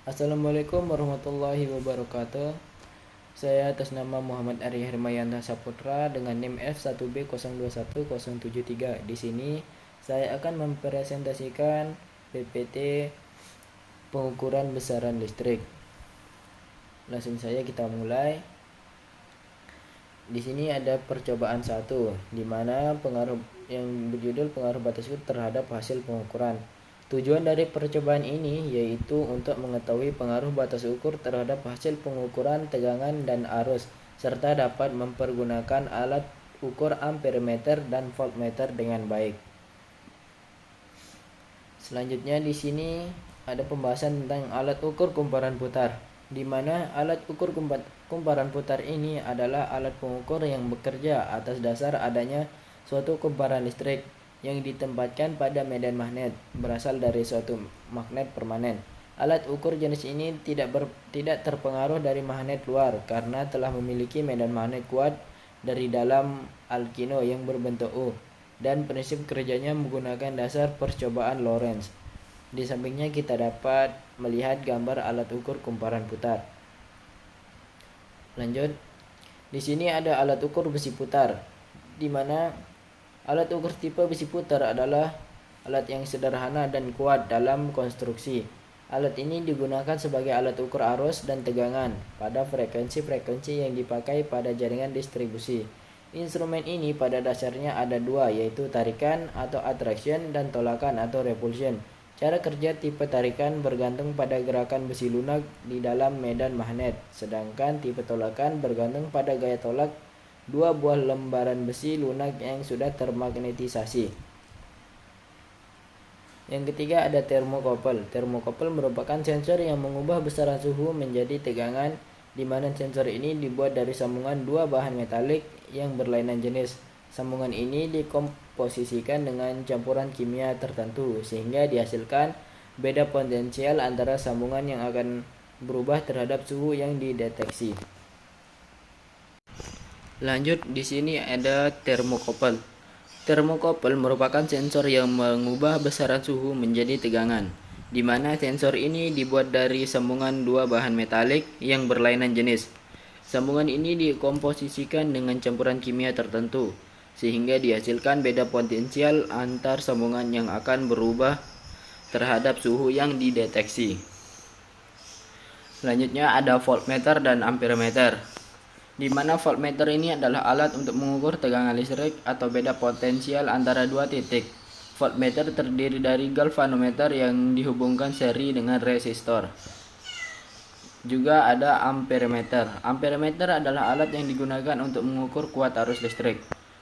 Assalamualaikum warahmatullahi wabarakatuh. Saya atas nama Muhammad Arya Hermayanta Saputra dengan NIM F1B021073. Di sini saya akan mempresentasikan PPT pengukuran besaran listrik. Langsung saja kita mulai. Di sini ada percobaan 1, di mana pengaruh yang berjudul pengaruh batas ukur terhadap hasil pengukuran. Tujuan dari percobaan ini yaitu untuk mengetahui pengaruh batas ukur terhadap hasil pengukuran tegangan dan arus, serta dapat mempergunakan alat ukur ampermeter dan voltmeter dengan baik. Selanjutnya di sini ada pembahasan tentang alat ukur kumparan putar, di mana alat ukur kumparan putar ini adalah alat pengukur yang bekerja atas dasar adanya suatu kumparan listrik yang ditempatkan pada medan magnet berasal dari suatu magnet permanen. Alat ukur jenis ini tidak terpengaruh dari magnet luar karena telah memiliki medan magnet kuat dari dalam alkino yang berbentuk U, dan prinsip kerjanya menggunakan dasar percobaan Lorentz. Di sampingnya kita dapat melihat gambar alat ukur kumparan putar. Lanjut, di sini ada alat ukur besi putar, di mana alat ukur tipe besi putar adalah alat yang sederhana dan kuat dalam konstruksi. Alat ini digunakan sebagai alat ukur arus dan tegangan pada frekuensi-frekuensi yang dipakai pada jaringan distribusi. Instrumen ini pada dasarnya ada dua, yaitu tarikan atau attraction dan tolakan atau repulsion. Cara kerja tipe tarikan bergantung pada gerakan besi lunak di dalam medan magnet, sedangkan tipe tolakan bergantung pada gaya tolak dua buah lembaran besi lunak yang sudah termagnetisasi. Yang ketiga ada termokopel. Termokopel merupakan sensor yang mengubah besaran suhu menjadi tegangan, di mana sensor ini dibuat dari sambungan dua bahan metalik yang berlainan jenis. Sambungan ini dikomposisikan dengan campuran kimia tertentu sehingga dihasilkan beda potensial antara sambungan yang akan berubah terhadap suhu yang dideteksi. Lanjut, di sini ada termokopel. Termokopel merupakan sensor yang mengubah besaran suhu menjadi tegangan, di mana sensor ini dibuat dari sambungan dua bahan metalik yang berlainan jenis. Sambungan ini dikomposisikan dengan campuran kimia tertentu sehingga dihasilkan beda potensial antar sambungan yang akan berubah terhadap suhu yang dideteksi. Selanjutnya ada voltmeter dan ampermeter, di mana voltmeter ini adalah alat untuk mengukur tegangan listrik atau beda potensial antara dua titik. Voltmeter terdiri dari galvanometer yang dihubungkan seri dengan resistor. Juga ada ampermeter. Ampermeter adalah alat yang digunakan untuk mengukur kuat arus listrik.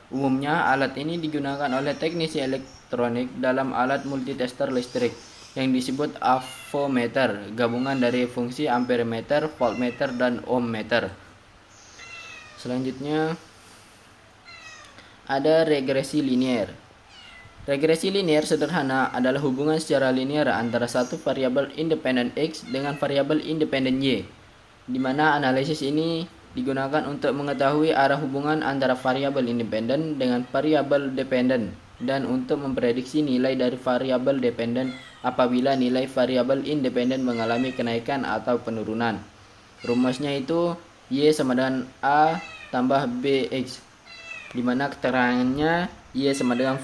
Umumnya alat ini digunakan oleh teknisi elektronik dalam alat multitester listrik yang disebut avometer, gabungan dari fungsi ampermeter, voltmeter, dan ohmmeter. Selanjutnya ada regresi linear. Regresi linear sederhana adalah hubungan secara linear antara satu variabel independen X dengan variabel independen Y, di mana analisis ini digunakan untuk mengetahui arah hubungan antara variabel independen dengan variabel dependen dan untuk memprediksi nilai dari variabel dependen apabila nilai variabel independen mengalami kenaikan atau penurunan. Rumusnya itu Y sama dengan A tambah BX, di mana keterangannya Y sama dengan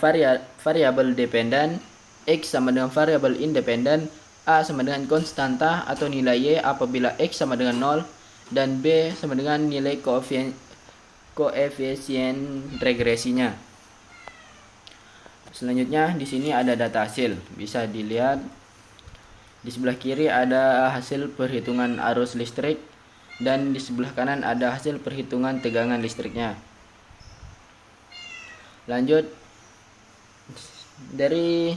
variabel dependen, X sama dengan variabel independen, A sama dengan konstanta atau nilai Y apabila X sama dengan 0, dan B sama dengan nilai koefisien regresinya. Selanjutnya di sini ada data hasil, bisa dilihat di sebelah kiri ada hasil perhitungan arus listrik dan di sebelah kanan ada hasil perhitungan tegangan listriknya. Lanjut, dari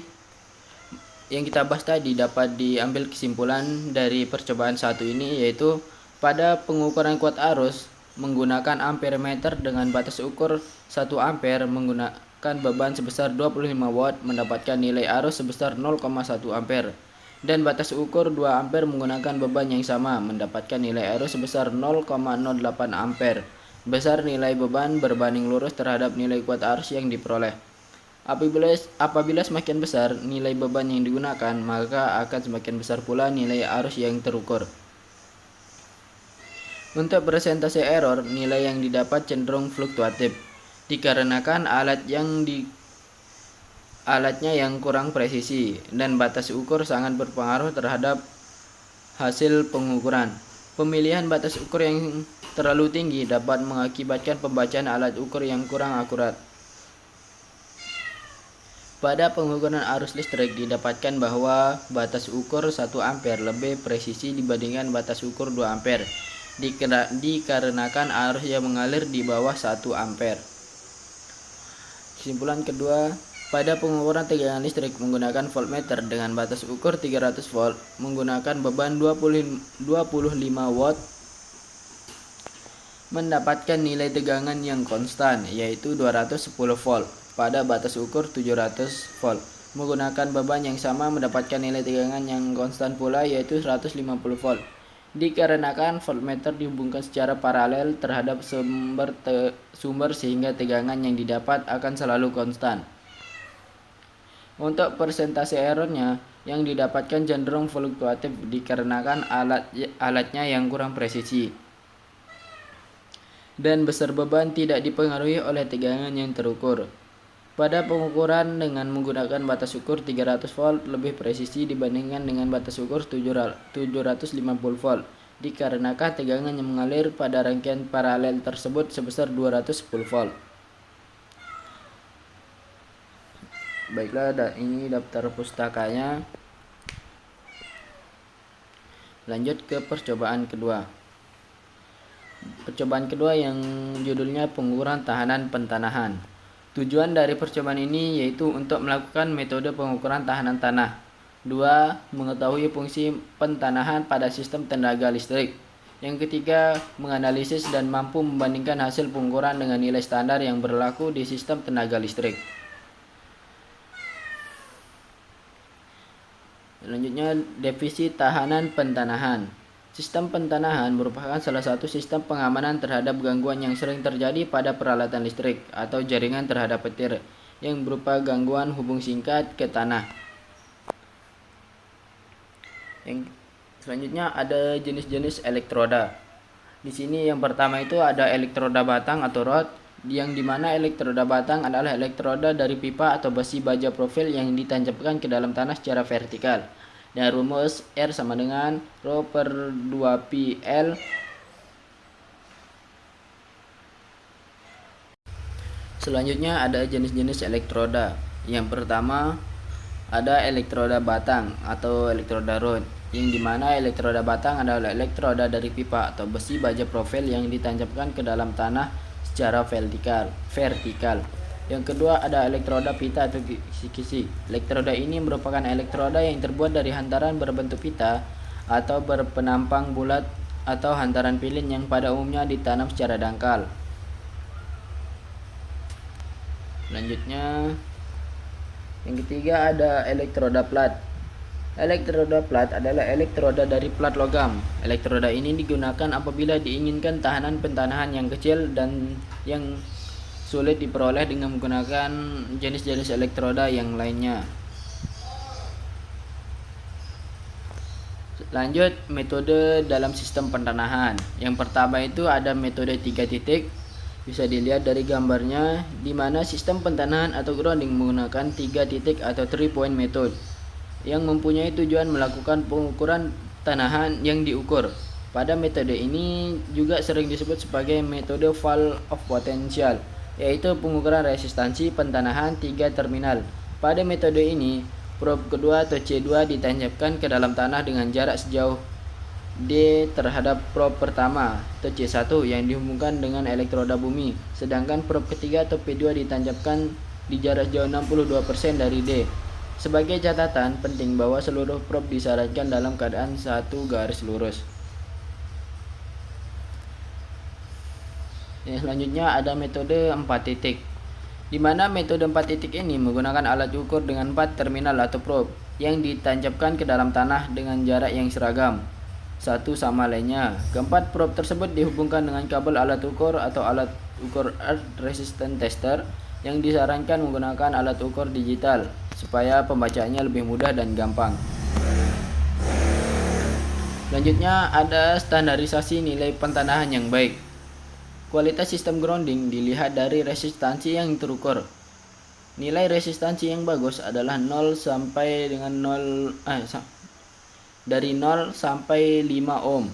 yang kita bahas tadi dapat diambil kesimpulan dari percobaan satu ini, yaitu pada pengukuran kuat arus menggunakan ampermeter dengan batas ukur 1 ampere menggunakan beban sebesar 25 watt mendapatkan nilai arus sebesar 0,1 ampere, dan batas ukur 2 ampere menggunakan beban yang sama mendapatkan nilai arus sebesar 0,08 ampere. Besar nilai beban berbanding lurus terhadap nilai kuat arus yang diperoleh. Apabila semakin besar nilai beban yang digunakan, maka akan semakin besar pula nilai arus yang terukur. Untuk persentase error, nilai yang didapat cenderung fluktuatif, dikarenakan alatnya yang kurang presisi, dan batas ukur sangat berpengaruh terhadap hasil pengukuran. Pemilihan batas ukur yang terlalu tinggi dapat mengakibatkan pembacaan alat ukur yang kurang akurat. Pada pengukuran arus listrik didapatkan bahwa batas ukur 1 ampere lebih presisi dibandingkan batas ukur 2 ampere dikarenakan arus yang mengalir di bawah 1 ampere. Kesimpulan kedua, pada pengukuran tegangan listrik menggunakan voltmeter dengan batas ukur 300 volt menggunakan beban 25 watt mendapatkan nilai tegangan yang konstan yaitu 210 volt. Pada batas ukur 700 volt menggunakan beban yang sama mendapatkan nilai tegangan yang konstan pula yaitu 150 volt. Dikarenakan voltmeter dihubungkan secara paralel terhadap sumber sehingga tegangan yang didapat akan selalu konstan. Untuk persentase errornya yang didapatkan cenderung fluktuatif dikarenakan alatnya yang kurang presisi. Dan besar beban tidak dipengaruhi oleh tegangan yang terukur. Pada pengukuran dengan menggunakan batas ukur 300 volt lebih presisi dibandingkan dengan batas ukur 750 volt dikarenakan tegangan yang mengalir pada rangkaian paralel tersebut sebesar 210 volt. Baiklah, ini daftar pustakanya. Lanjut ke percobaan kedua. Percobaan kedua yang judulnya pengukuran tahanan pentanahan. Tujuan dari percobaan ini yaitu untuk melakukan metode pengukuran tahanan tanah. 2. Mengetahui fungsi pentanahan pada sistem tenaga listrik. Yang ketiga, menganalisis dan mampu membandingkan hasil pengukuran dengan nilai standar yang berlaku di sistem tenaga listrik. Selanjutnya, definisi tahanan pentanahan. Sistem pentanahan merupakan salah satu sistem pengamanan terhadap gangguan yang sering terjadi pada peralatan listrik atau jaringan terhadap petir yang berupa gangguan hubung singkat ke tanah. Yang selanjutnya ada jenis-jenis elektroda. Di sini yang pertama itu ada elektroda batang atau rod, yang dimana elektroda batang adalah elektroda dari pipa atau besi baja profil yang ditancapkan ke dalam tanah secara vertikal. Dan rumus R sama dengan Rho per 2pi L. Selanjutnya ada jenis-jenis elektroda. Yang pertama ada elektroda batang atau elektroda rod, yang dimana elektroda batang adalah elektroda dari pipa atau besi baja profil yang ditancapkan ke dalam tanah secara vertikal. Yang kedua ada elektroda pita atau kisi. Elektroda ini merupakan elektroda yang terbuat dari hantaran berbentuk pita atau berpenampang bulat atau hantaran pilin yang pada umumnya ditanam secara dangkal. Selanjutnya yang ketiga ada elektroda plat. Elektroda plat adalah elektroda dari plat logam. Elektroda ini digunakan apabila diinginkan tahanan pentanahan yang kecil dan yang sulit diperoleh dengan menggunakan jenis-jenis elektroda yang lainnya. Lanjut, metode dalam sistem pentanahan. Yang pertama itu ada metode 3 titik. Bisa dilihat dari gambarnya, di mana sistem pentanahan atau grounding menggunakan 3 titik atau 3 point method yang mempunyai tujuan melakukan pengukuran tanahan yang diukur. Pada metode ini juga sering disebut sebagai metode Wall of Potential, yaitu pengukuran resistansi pentanahan 3 terminal. Pada metode ini, probe kedua atau C2 ditancapkan ke dalam tanah dengan jarak sejauh D terhadap probe pertama atau C1 yang dihubungkan dengan elektroda bumi, sedangkan probe ketiga atau P2 ditancapkan di jarak jauh 62% dari D. Sebagai catatan penting bahwa seluruh probe disarankan dalam keadaan satu garis lurus. Selanjutnya ada metode 4 titik, di mana metode 4 titik ini menggunakan alat ukur dengan 4 terminal atau probe yang ditancapkan ke dalam tanah dengan jarak yang seragam satu sama lainnya. Keempat probe tersebut dihubungkan dengan kabel alat ukur atau alat ukur Earth Resistance Tester yang disarankan menggunakan alat ukur digital supaya pembacaannya lebih mudah dan gampang. Selanjutnya ada standarisasi nilai pentanahan yang baik. Kualitas sistem grounding dilihat dari resistansi yang terukur. Nilai resistansi yang bagus adalah 0 sampai dengan 0 dari 0 sampai 5 ohm.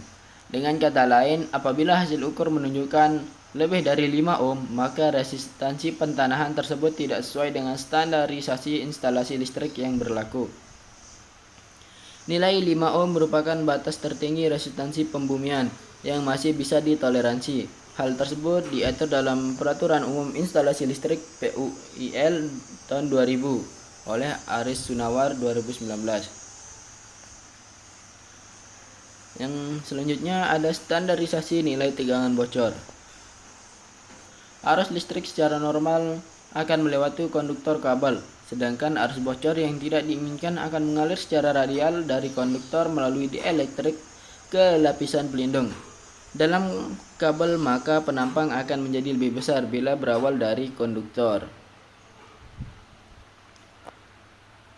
Dengan kata lain, apabila hasil ukur menunjukkan lebih dari 5 ohm, maka resistansi pentanahan tersebut tidak sesuai dengan standarisasi instalasi listrik yang berlaku. Nilai 5 ohm merupakan batas tertinggi resistansi pembumian yang masih bisa ditoleransi. Hal tersebut diatur dalam Peraturan Umum Instalasi Listrik PUIL tahun 2000 oleh Aris Sunawar 2019. Yang selanjutnya ada standarisasi nilai tegangan bocor. Arus listrik secara normal akan melewati konduktor kabel, sedangkan arus bocor yang tidak diinginkan akan mengalir secara radial dari konduktor melalui dieelektrik ke lapisan pelindung. Dalam kabel maka penampang akan menjadi lebih besar bila berawal dari konduktor.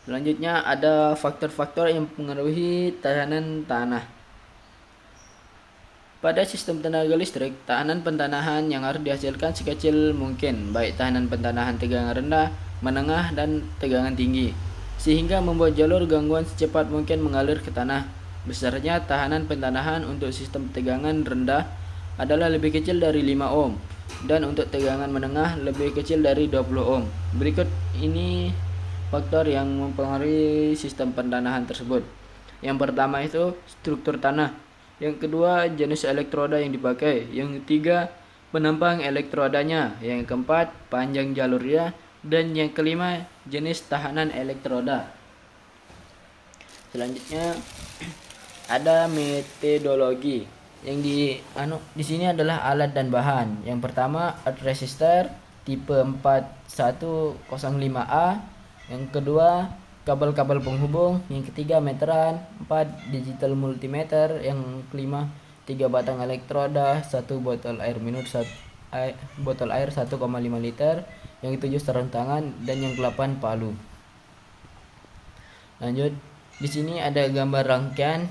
Selanjutnya ada faktor-faktor yang mempengaruhi tahanan tanah. Pada sistem tenaga listrik, tahanan pentanahan yang harus dihasilkan sekecil mungkin, baik tahanan pentanahan tegangan rendah, menengah, dan tegangan tinggi, sehingga membuat jalur gangguan secepat mungkin mengalir ke tanah. Besarnya tahanan pentanahan untuk sistem tegangan rendah adalah lebih kecil dari 5 ohm, dan untuk tegangan menengah lebih kecil dari 20 ohm. Berikut ini faktor yang mempengaruhi sistem pentanahan tersebut. Yang pertama itu struktur tanah. Yang kedua, jenis elektroda yang dipakai. Yang ketiga, penampang elektrodanya. Yang keempat, panjang jalurnya. Dan yang kelima, jenis tahanan elektroda. Selanjutnya ada metodologi. Yang di sini adalah alat dan bahan. Yang pertama, earth resistor tipe 4105A. Yang kedua, kabel-kabel penghubung. Yang ketiga, meteran. 4, digital multimeter. Yang kelima, 3 batang elektroda. 1 botol air minum, botol air 1,5 liter. Yang ketujuh, sarung tangan. Dan yang ke-8, palu. Lanjut, di sini ada gambar rangkaian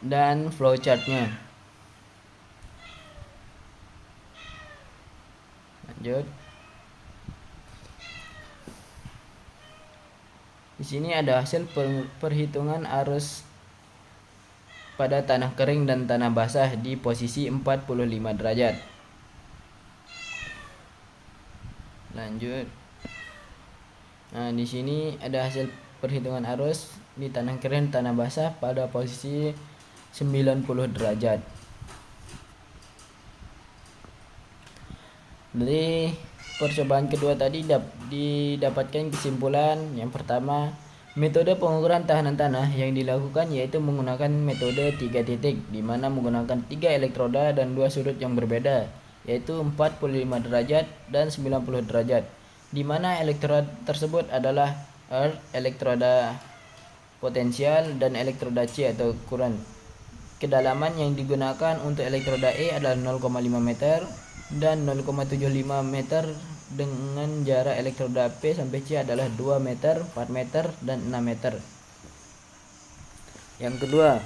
dan flowchartnya. Lanjut. Di sini ada hasil perhitungan arus pada tanah kering dan tanah basah di posisi 45 derajat. Lanjut. Nah, di sini ada hasil perhitungan arus di tanah kering dan tanah basah pada posisi 90 derajat. Dari percobaan kedua tadi didapatkan kesimpulan yang pertama, metode pengukuran tahanan tanah yang dilakukan yaitu menggunakan metode 3 titik, di mana menggunakan 3 elektroda dan 2 sudut yang berbeda, yaitu 45 derajat dan 90 derajat, di mana elektroda tersebut adalah earth, elektroda potensial, dan elektroda C atau current. Kedalaman yang digunakan untuk elektroda E adalah 0,5 meter dan 0,75 meter, dengan jarak elektroda P sampai C adalah 2 meter, 4 meter, dan 6 meter. Yang kedua,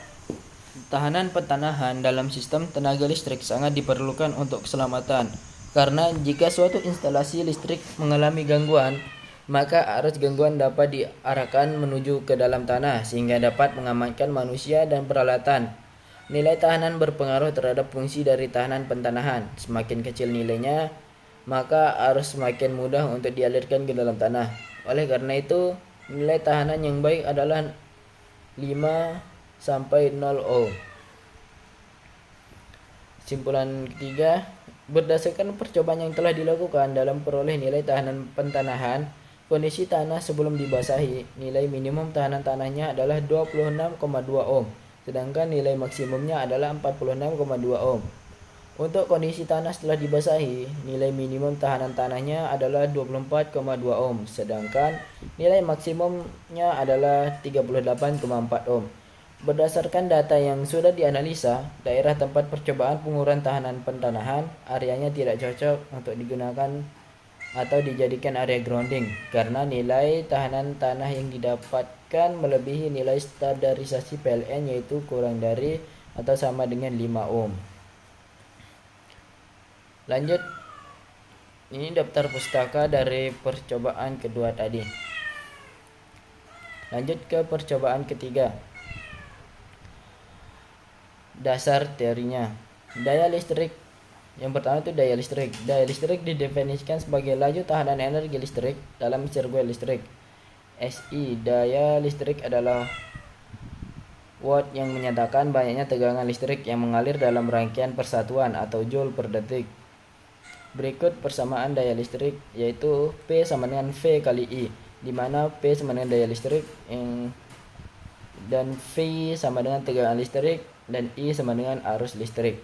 tahanan pentanahan dalam sistem tenaga listrik sangat diperlukan untuk keselamatan, karena jika suatu instalasi listrik mengalami gangguan, maka arus gangguan dapat diarahkan menuju ke dalam tanah sehingga dapat mengamankan manusia dan peralatan. Nilai tahanan berpengaruh terhadap fungsi dari tahanan pentanahan. Semakin kecil nilainya, maka arus semakin mudah untuk dialirkan ke dalam tanah. Oleh karena itu, nilai tahanan yang baik adalah 5 sampai 0 ohm. Kesimpulan ketiga, berdasarkan percobaan yang telah dilakukan dalam peroleh nilai tahanan pentanahan, kondisi tanah sebelum dibasahi, nilai minimum tahanan tanahnya adalah 26,2 ohm, sedangkan nilai maksimumnya adalah 46,2 ohm. Untuk kondisi tanah setelah dibasahi, nilai minimum tahanan tanahnya adalah 24,2 ohm, sedangkan nilai maksimumnya adalah 38,4 ohm. Berdasarkan data yang sudah dianalisa, daerah tempat percobaan pengukuran tahanan pentanahan areanya tidak cocok untuk digunakan atau dijadikan area grounding karena nilai tahanan tanah yang didapatkan melebihi nilai standarisasi PLN yaitu kurang dari atau sama dengan 5 ohm. Lanjut, ini daftar pustaka dari percobaan kedua tadi. Lanjut ke percobaan ketiga. Dasar teorinya. Daya listrik. Yang pertama itu daya listrik. Daya listrik didefinisikan sebagai laju tahanan energi listrik dalam sirkuit listrik. SI, daya listrik adalah watt yang menyatakan banyaknya tegangan listrik yang mengalir dalam rangkaian persatuan atau joule per detik. Berikut persamaan daya listrik yaitu P sama dengan V kali I, di mana P sama dengan daya listrik dan V sama dengan tegangan listrik dan I sama dengan arus listrik.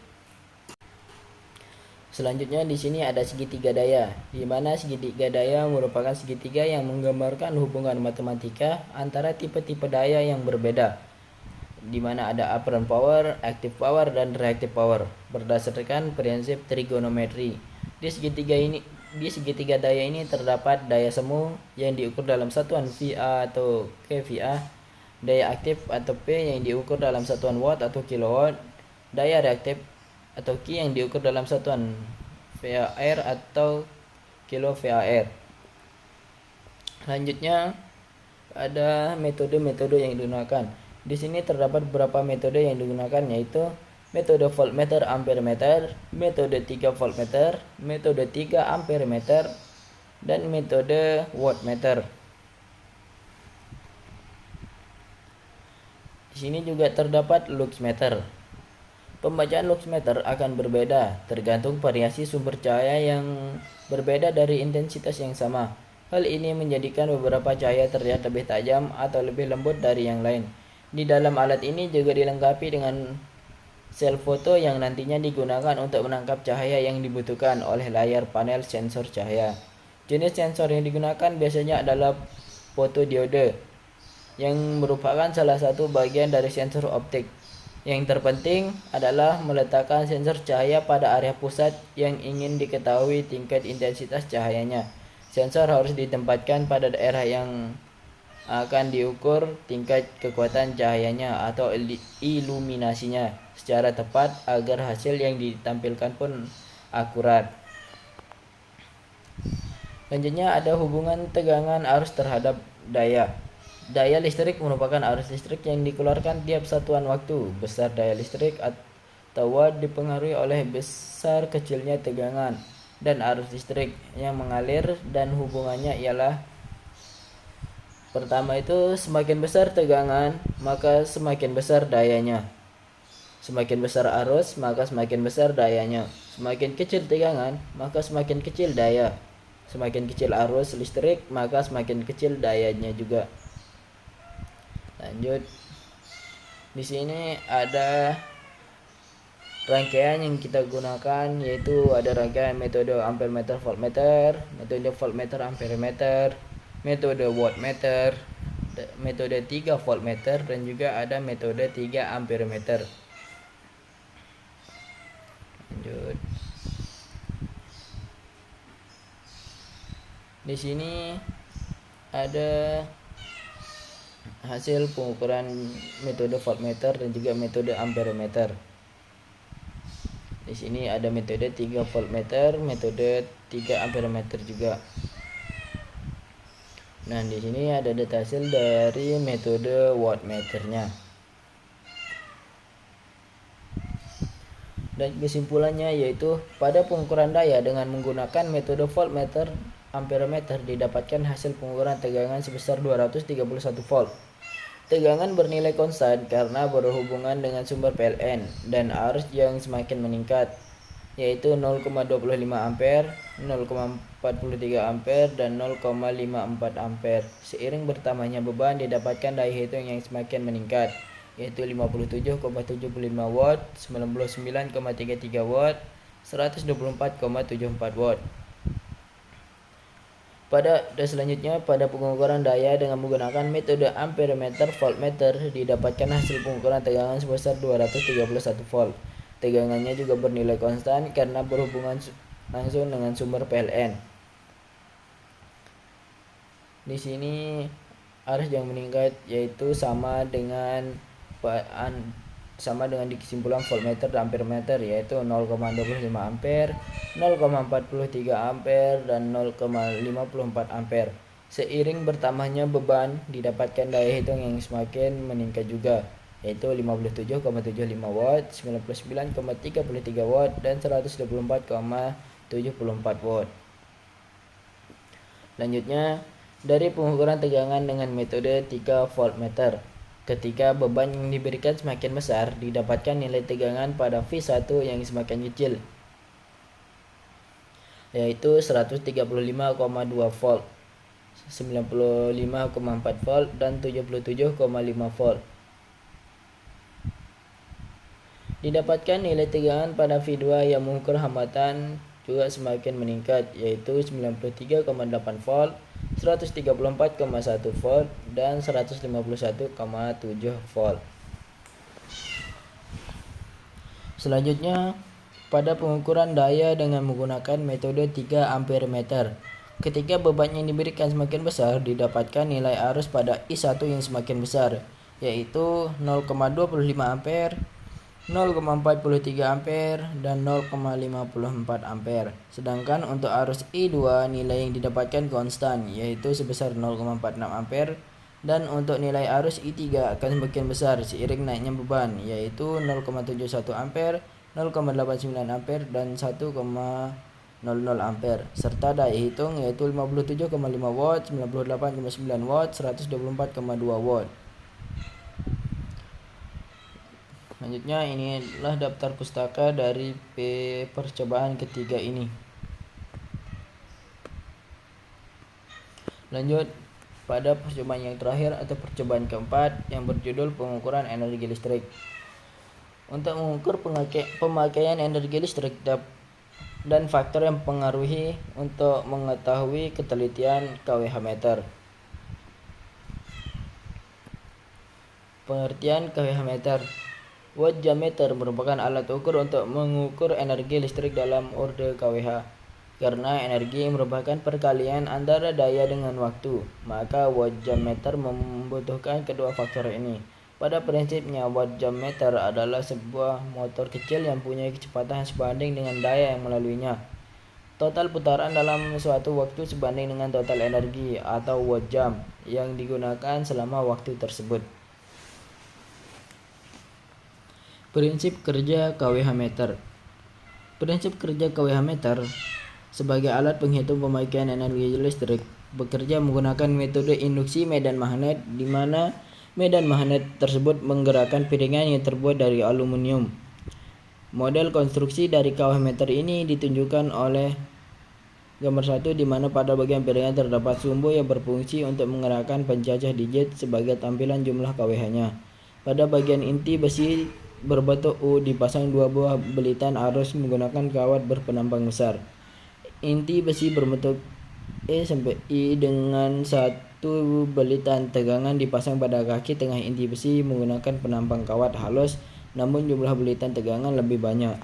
Selanjutnya di sini ada segitiga daya, di mana segitiga daya merupakan segitiga yang menggambarkan hubungan matematika antara tipe-tipe daya yang berbeda, di mana ada apparent power, active power, dan reactive power berdasarkan prinsip trigonometri. Di segitiga daya ini terdapat daya semu yang diukur dalam satuan VA atau kVA, daya aktif atau P yang diukur dalam satuan watt atau kilowatt, daya reaktif atau Q yang diukur dalam satuan VAR atau kilo VAR. Selanjutnya ada metode-metode yang digunakan. Di sini terdapat beberapa metode yang digunakan, yaitu metode voltmeter ampermeter, metode 3 voltmeter, metode 3 ampermeter, dan metode wattmeter. Di sini juga terdapat luxmeter. Pembacaan luxmeter akan berbeda tergantung variasi sumber cahaya yang berbeda dari intensitas yang sama. Hal ini menjadikan beberapa cahaya terlihat lebih tajam atau lebih lembut dari yang lain. Di dalam alat ini juga dilengkapi dengan sel foto yang nantinya digunakan untuk menangkap cahaya yang dibutuhkan oleh layar panel sensor cahaya. Jenis sensor yang digunakan biasanya adalah fotodiode, yang merupakan salah satu bagian dari sensor optik. Yang terpenting adalah meletakkan sensor cahaya pada area pusat yang ingin diketahui tingkat intensitas cahayanya. Sensor harus ditempatkan pada daerah yang akan diukur tingkat kekuatan cahayanya atau iluminasinya secara tepat agar hasil yang ditampilkan pun akurat. Selanjutnya ada hubungan tegangan arus terhadap daya. Daya listrik merupakan arus listrik yang dikeluarkan tiap satuan waktu. Besar daya listrik atau watt dipengaruhi oleh besar kecilnya tegangan dan arus listrik yang mengalir, dan hubungannya ialah pertama itu semakin besar tegangan maka semakin besar dayanya. Semakin besar arus maka semakin besar dayanya. Semakin kecil tegangan maka semakin kecil daya. Semakin kecil arus listrik maka semakin kecil dayanya juga. Lanjut, di sini ada rangkaian yang kita gunakan, yaitu ada rangkaian metode ampermeter voltmeter, metode voltmeter ampermeter, metode wattmeter, metode 3 voltmeter, dan juga ada metode 3 ampermeter. Lanjut, di sini ada hasil pengukuran metode voltmeter dan juga metode ampermeter. Di sini ada metode 3 voltmeter, metode 3 ampermeter juga. Nah, di sini ada data hasil dari metode wattmeternya. Dan kesimpulannya yaitu pada pengukuran daya dengan menggunakan metode voltmeter ampermeter didapatkan hasil pengukuran tegangan sebesar 231 volt. Tegangan bernilai konstan karena berhubungan dengan sumber PLN dan arus yang semakin meningkat, yaitu 0,25 ampere, 0,43 ampere, dan 0,54 ampere. Seiring bertambahnya beban didapatkan daya hitung yang semakin meningkat, yaitu 57,75 watt, 99,33 watt, 124,74 watt. Selanjutnya pada pengukuran daya dengan menggunakan metode ampermeter voltmeter didapatkan hasil pengukuran tegangan sebesar 231 volt. Tegangannya juga bernilai konstan karena berhubungan langsung dengan sumber PLN. Di sini arus yang meningkat yaitu sama dengan di kesimpulan voltmeter dan ampermeter, yaitu 0,25 ampere, 0,43 ampere, dan 0,54 ampere. Seiring bertambahnya beban, didapatkan daya hitung yang semakin meningkat juga, yaitu 57,75 watt, 99,33 watt, dan 124,74 watt. Selanjutnya, dari pengukuran tegangan dengan metode 3 voltmeter. Ketika beban yang diberikan semakin besar, didapatkan nilai tegangan pada V1 yang semakin kecil, yaitu 135,2 volt, 95,4 volt, dan 77,5 volt. Didapatkan nilai tegangan pada V2 yang mengukur hambatan juga semakin meningkat, yaitu 93,8 volt, 134,1 volt, dan 151,7 volt. Selanjutnya, pada pengukuran daya dengan menggunakan metode 3 ampere meter. Ketika beban yang diberikan semakin besar, didapatkan nilai arus pada I1 yang semakin besar, yaitu 0,25 ampere, 0,43 ampere, dan 0,54 ampere. Sedangkan untuk arus I2 nilai yang didapatkan konstan, yaitu sebesar 0,46 ampere, dan untuk nilai arus I3 akan semakin besar seiring naiknya beban, yaitu 0,71 ampere, 0,89 ampere, dan 1,00 ampere, serta daya hitung yaitu 57,5 watt, 98,9 watt, 124,2 watt. Selanjutnya, inilah daftar pustaka dari percobaan ketiga ini. Lanjut pada percobaan yang terakhir atau percobaan keempat yang berjudul pengukuran energi listrik. Untuk mengukur pemakaian energi listrik dan faktor yang mempengaruhi untuk mengetahui ketelitian kWh meter. Pengertian kWh meter. Watt jam meter merupakan alat ukur untuk mengukur energi listrik dalam orde kWh. Karena energi merupakan perkalian antara daya dengan waktu, maka watt jam meter membutuhkan kedua faktor ini. Pada prinsipnya, watt jam meter adalah sebuah motor kecil yang punya kecepatan sebanding dengan daya yang melaluinya. Total putaran dalam suatu waktu sebanding dengan total energi atau watt jam yang digunakan selama waktu tersebut. Prinsip kerja kWh meter. Prinsip kerja kWh meter sebagai alat penghitung pemakaian energi listrik bekerja menggunakan metode induksi medan magnet, di mana medan magnet tersebut menggerakkan piringan yang terbuat dari aluminium. Model konstruksi dari kWh meter ini ditunjukkan oleh gambar 1, di mana pada bagian piringan terdapat sumbu yang berfungsi untuk menggerakkan pencacah digit sebagai tampilan jumlah kWh-nya. Pada bagian inti besi berbentuk U dipasang dua buah belitan arus menggunakan kawat berpenambang besar. Inti besi berbentuk E sampai I dengan satu belitan tegangan dipasang pada kaki tengah inti besi menggunakan penambang kawat halus, namun jumlah belitan tegangan lebih banyak.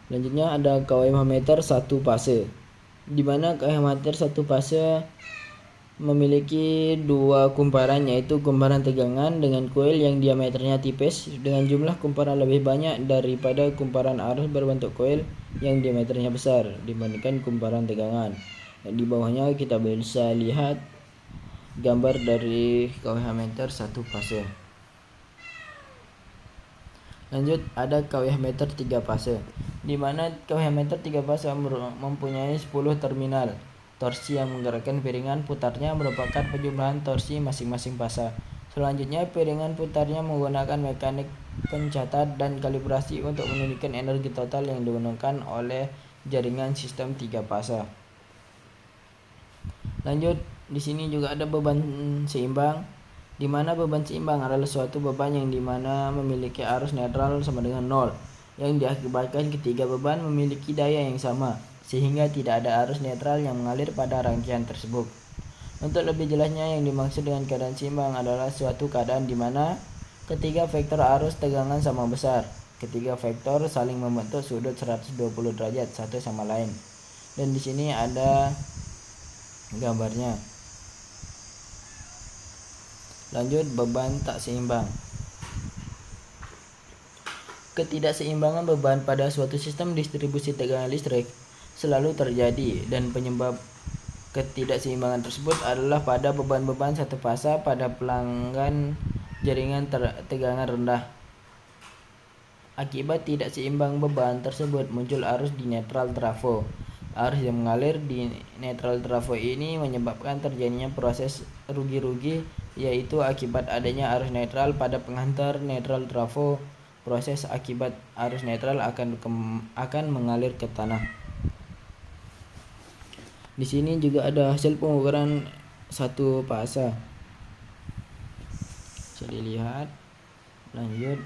Selanjutnya ada kWh meter satu fase, di mana kWh meter satu fase memiliki dua kumparan, yaitu kumparan tegangan dengan koil yang diameternya tipis dengan jumlah kumparan lebih banyak daripada kumparan arus berbentuk koil yang diameternya besar dibandingkan kumparan tegangan. Di bawahnya kita bisa lihat gambar dari kWh meter satu fase. Lanjut ada kWh meter 3 fase, di mana kWh meter 3 fase mempunyai 10 terminal. Torsi yang menggerakkan piringan putarnya merupakan penjumlahan torsi masing-masing fase. Selanjutnya, piringan putarnya menggunakan mekanik pencatat dan kalibrasi untuk menunjukkan energi total yang digunakan oleh jaringan sistem 3 fase. Lanjut, di sini juga ada beban seimbang, di mana beban seimbang adalah suatu beban yang dimana memiliki arus netral sama dengan 0, yang diakibatkan ketiga beban memiliki daya yang sama, sehingga tidak ada arus netral yang mengalir pada rangkaian tersebut. Untuk lebih jelasnya, yang dimaksud dengan keadaan seimbang adalah suatu keadaan di mana ketiga vektor arus tegangan sama besar. Ketiga vektor saling membentuk sudut 120 derajat satu sama lain. Dan di sini ada gambarnya. Lanjut, beban tak seimbang. Ketidakseimbangan beban pada suatu sistem distribusi tegangan listrik selalu terjadi, dan penyebab ketidakseimbangan tersebut adalah pada beban-beban satu fasa pada pelanggan jaringan tegangan rendah. Akibat tidak seimbang beban tersebut muncul arus di netral trafo. Arus yang mengalir di netral trafo ini menyebabkan terjadinya proses rugi-rugi, yaitu akibat adanya arus netral pada penghantar netral trafo. Proses akibat arus netral akan mengalir ke tanah. Di sini juga ada hasil pengukuran satu fasa. Bisa dilihat. Lanjut.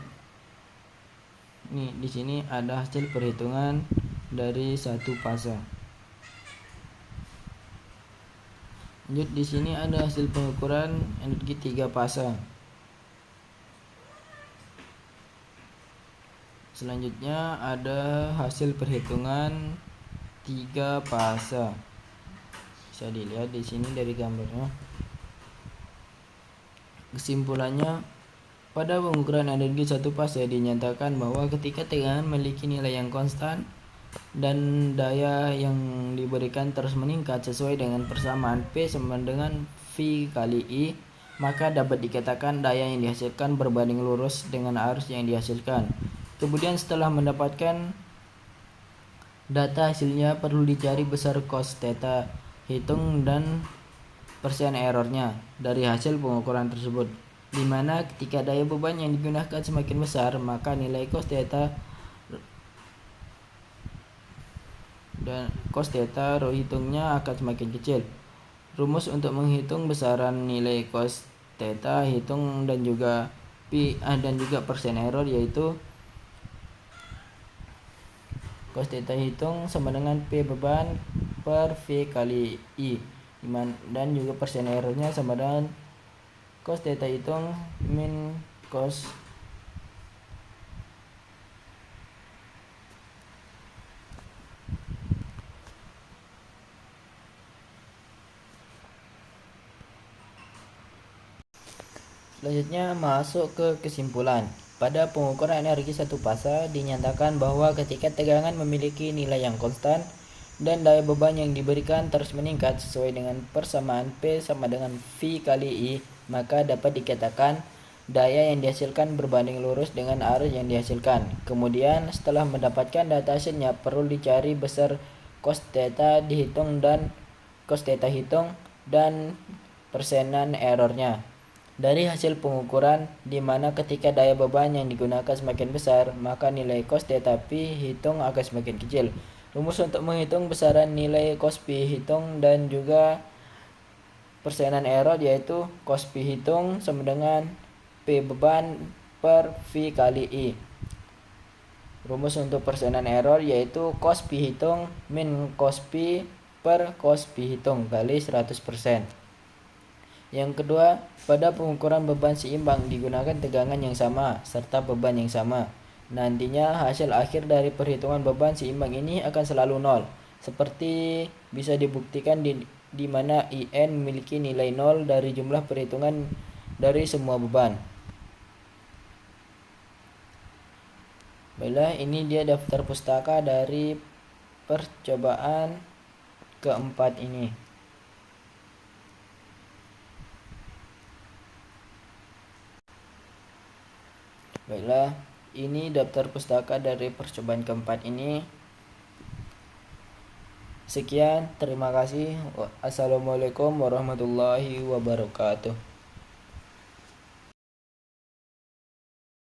Nih, di sini ada hasil perhitungan dari satu fasa. Lanjut, di sini ada hasil pengukuran energi 3 fasa. Selanjutnya ada hasil perhitungan 3 fasa. Bisa dilihat di sini dari gambarnya. Kesimpulannya, pada pengukuran energi satu fase dinyatakan bahwa ketika tegangan memiliki nilai yang konstan dan daya yang diberikan terus meningkat sesuai dengan persamaan P sama dengan V kali I, maka dapat dikatakan daya yang dihasilkan berbanding lurus dengan arus yang dihasilkan. Kemudian setelah mendapatkan data hasilnya perlu dicari besar cos theta, hitung dan persen errornya dari hasil pengukuran tersebut, di mana ketika daya beban yang digunakan semakin besar maka nilai cos theta dan cos theta hitungnya akan semakin kecil. Rumus untuk menghitung besaran nilai cos theta hitung dan juga persen error, yaitu cos theta hitung sama dengan P beban per V kali I, dan juga persen errornya sama dengan cos theta hitung min cos Selanjutnya masuk ke kesimpulan. Pada pengukuran energi satu fasa dinyatakan bahwa ketika tegangan memiliki nilai yang konstan dan daya beban yang diberikan terus meningkat sesuai dengan persamaan P sama dengan V kali I, maka dapat dikatakan daya yang dihasilkan berbanding lurus dengan arus yang dihasilkan. Kemudian setelah mendapatkan data hasilnya perlu dicari besar cos theta dihitung dan cos theta hitung dan persenan errornya dari hasil pengukuran, di mana ketika daya beban yang digunakan semakin besar maka nilai cos theta P hitung akan semakin kecil. Rumus untuk menghitung besaran nilai cos P hitung dan juga persenan error yaitu cos P hitung sama dengan P beban per V kali I. Rumus untuk persenan error yaitu cos P hitung min cos P per cos P hitung kali 100%. Yang kedua, pada pengukuran beban seimbang digunakan tegangan yang sama serta beban yang sama. Nantinya hasil akhir dari perhitungan beban seimbang ini akan selalu nol, seperti bisa dibuktikan di mana IN memiliki nilai nol dari jumlah perhitungan dari semua beban. Baiklah, ini dia daftar pustaka dari percobaan keempat ini. Baiklah, ini daftar pustaka dari percobaan keempat ini. Sekian, terima kasih. Assalamualaikum warahmatullahi wabarakatuh.